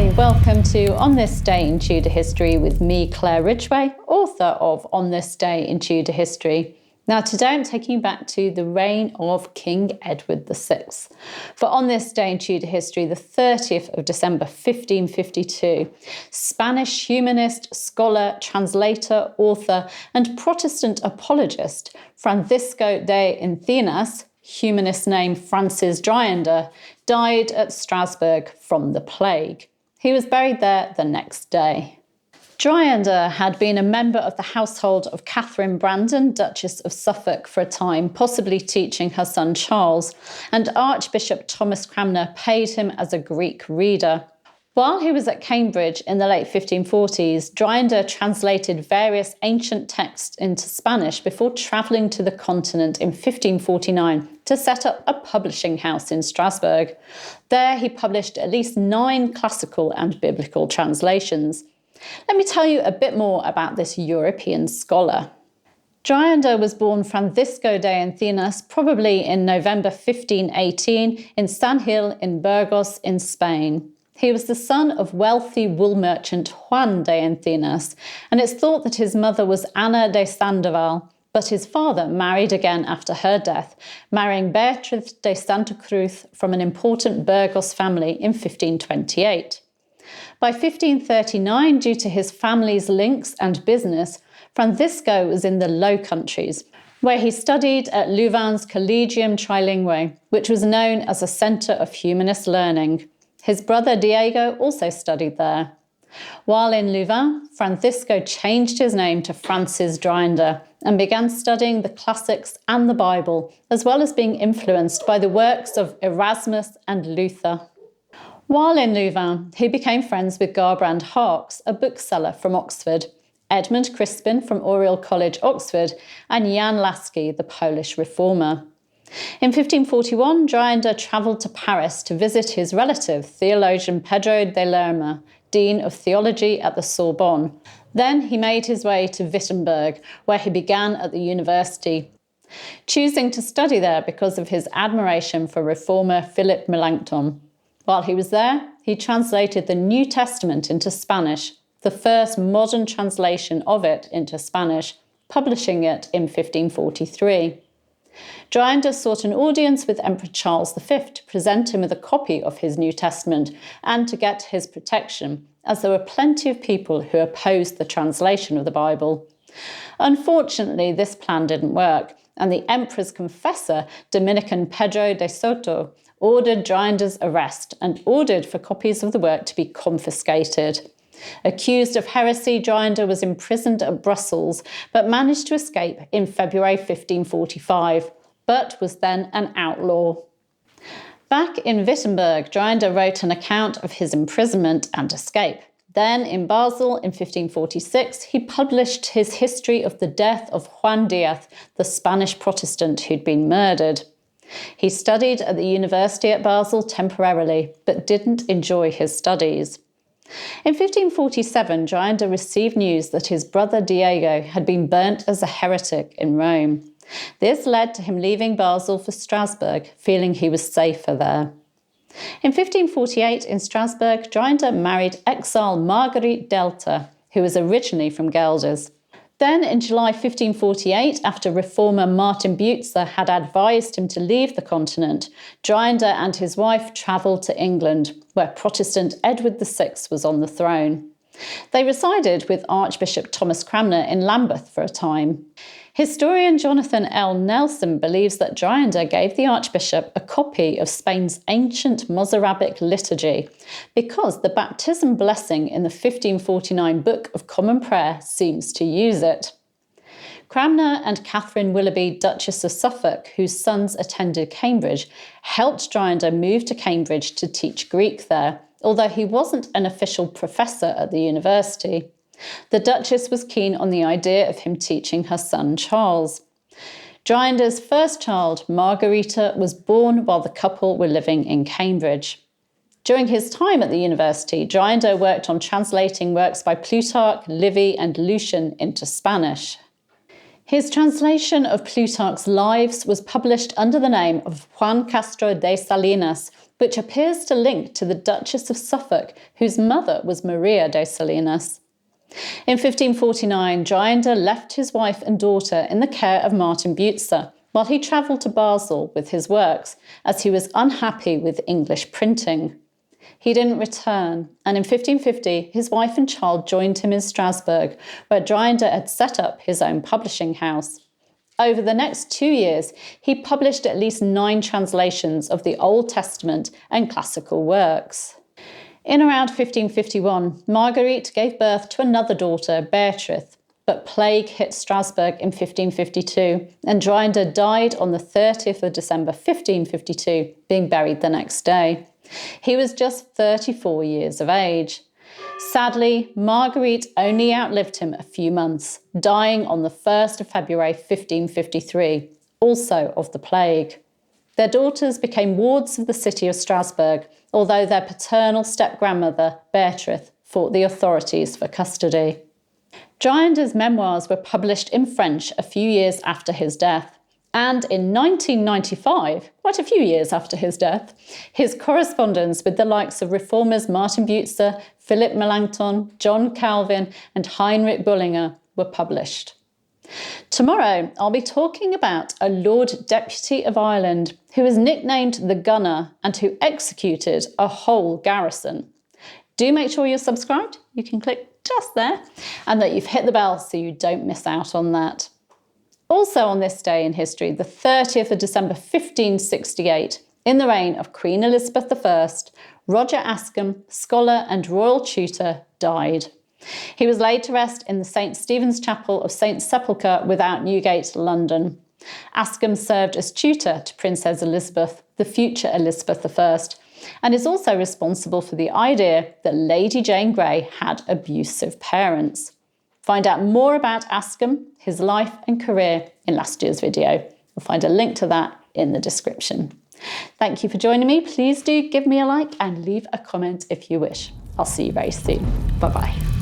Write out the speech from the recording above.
Hi, welcome to On This Day in Tudor History with me, Claire Ridgway, author of On This Day in Tudor History. Now today I'm taking you back to the reign of King Edward VI. For On This Day in Tudor History, the 30th of December 1552, Spanish humanist, scholar, translator, author and Protestant apologist Francisco de Enzinas, humanist name Francis Dryander, died at Strasbourg from the plague. He was buried there the next day. Dryander had been a member of the household of Catherine Brandon, Duchess of Suffolk, for a time, possibly teaching her son Charles, and Archbishop Thomas Cranmer paid him as a Greek reader. While he was at Cambridge in the late 1540s, Dryander translated various ancient texts into Spanish before travelling to the continent in 1549 to set up a publishing house in Strasbourg. There he published at least 9 classical and biblical translations. Let me tell you a bit more about this European scholar. Dryander was born Francisco de Enzinas probably in November 1518 in San Gil in Burgos in Spain. He was the son of wealthy wool merchant Juan de Enzinas, and it's thought that his mother was Ana de Sandoval, but his father married again after her death, marrying Beatriz de Santa Cruz from an important Burgos family in 1528. By 1539, due to his family's links and business, Francisco was in the Low Countries, where he studied at Louvain's Collegium Trilingue, which was known as a centre of humanist learning. His brother Diego also studied there. While in Louvain, Francisco changed his name to Francis Dryander and began studying the classics and the Bible, as well as being influenced by the works of Erasmus and Luther. While in Louvain, he became friends with Garbrand Harkes, a bookseller from Oxford, Edmund Crispin from Oriel College, Oxford, and Jan Lasky, the Polish reformer. In 1541, Dryander travelled to Paris to visit his relative, theologian Pedro de Lerma, Dean of Theology at the Sorbonne. Then he made his way to Wittenberg, where he began at the university, choosing to study there because of his admiration for reformer Philip Melanchthon. While he was there, he translated the New Testament into Spanish, the first modern translation of it into Spanish, publishing it in 1543. Dryander sought an audience with Emperor Charles V to present him with a copy of his New Testament and to get his protection, as there were plenty of people who opposed the translation of the Bible. Unfortunately, this plan didn't work, and the emperor's confessor, Dominican Pedro de Soto, ordered Dryander's arrest and ordered for copies of the work to be confiscated. Accused of heresy, Dryander was imprisoned at Brussels, but managed to escape in February 1545, but was then an outlaw. Back in Wittenberg, Dryander wrote an account of his imprisonment and escape. Then, in Basel in 1546, he published his history of the death of Juan Diaz, the Spanish Protestant who'd been murdered. He studied at the university at Basel temporarily, but didn't enjoy his studies. In 1547, Dryander received news that his brother Diego had been burnt as a heretic in Rome. This led to him leaving Basel for Strasbourg, feeling he was safer there. In 1548, in Strasbourg, Dryander married exile Marguerite Delta, who was originally from Gelders. Then, in July 1548, after reformer Martin Butzer had advised him to leave the continent, Dryander and his wife travelled to England, where Protestant Edward VI was on the throne. They resided with Archbishop Thomas Cranmer in Lambeth for a time. Historian Jonathan L. Nelson believes that Dryander gave the Archbishop a copy of Spain's ancient Mozarabic liturgy because the baptism blessing in the 1549 Book of Common Prayer seems to use it. Cranmer and Catherine Willoughby, Duchess of Suffolk, whose sons attended Cambridge, helped Dryander move to Cambridge to teach Greek there, although he wasn't an official professor at the university. The Duchess was keen on the idea of him teaching her son Charles. Dryander's first child, Margarita, was born while the couple were living in Cambridge. During his time at the university, Dryander worked on translating works by Plutarch, Livy and Lucian into Spanish. His translation of Plutarch's Lives was published under the name of Juan Castro de Salinas, which appears to link to the Duchess of Suffolk, whose mother was Maria de Salinas. In 1549, Dryander left his wife and daughter in the care of Martin Butzer, while he travelled to Basel with his works, as he was unhappy with English printing. He didn't return, and in 1550 his wife and child joined him in Strasbourg, where Dryander had set up his own publishing house. Over the next 2 years, he published at least 9 translations of the Old Testament and classical works. In around 1551, Marguerite gave birth to another daughter, Beatrice, but plague hit Strasbourg in 1552, and Dryander died on the 30th of December 1552, being buried the next day. He was just 34 years of age. Sadly, Marguerite only outlived him a few months, dying on the 1st of February 1553, also of the plague. Their daughters became wards of the city of Strasbourg, although their paternal step-grandmother, Beatrice, fought the authorities for custody. Dryander's memoirs were published in French a few years after his death, and in 1995, quite a few years after his death, his correspondence with the likes of reformers Martin Butzer, Philip Melanchthon, John Calvin, and Heinrich Bullinger were published. Tomorrow, I'll be talking about a Lord Deputy of Ireland who was nicknamed the Gunner and who executed a whole garrison. Do make sure you're subscribed, you can click just there, and that you've hit the bell so you don't miss out on that. Also on this day in history, the 30th of December 1568, in the reign of Queen Elizabeth I, Roger Ascham, scholar and royal tutor, died. He was laid to rest in the St Stephen's Chapel of St Sepulchre without Newgate, London. Ascham served as tutor to Princess Elizabeth, the future Elizabeth I, and is also responsible for the idea that Lady Jane Grey had abusive parents. Find out more about Ascham, his life and career in last year's video. You'll find a link to that in the description. Thank you for joining me. Please do give me a like and leave a comment if you wish. I'll see you very soon. Bye-bye.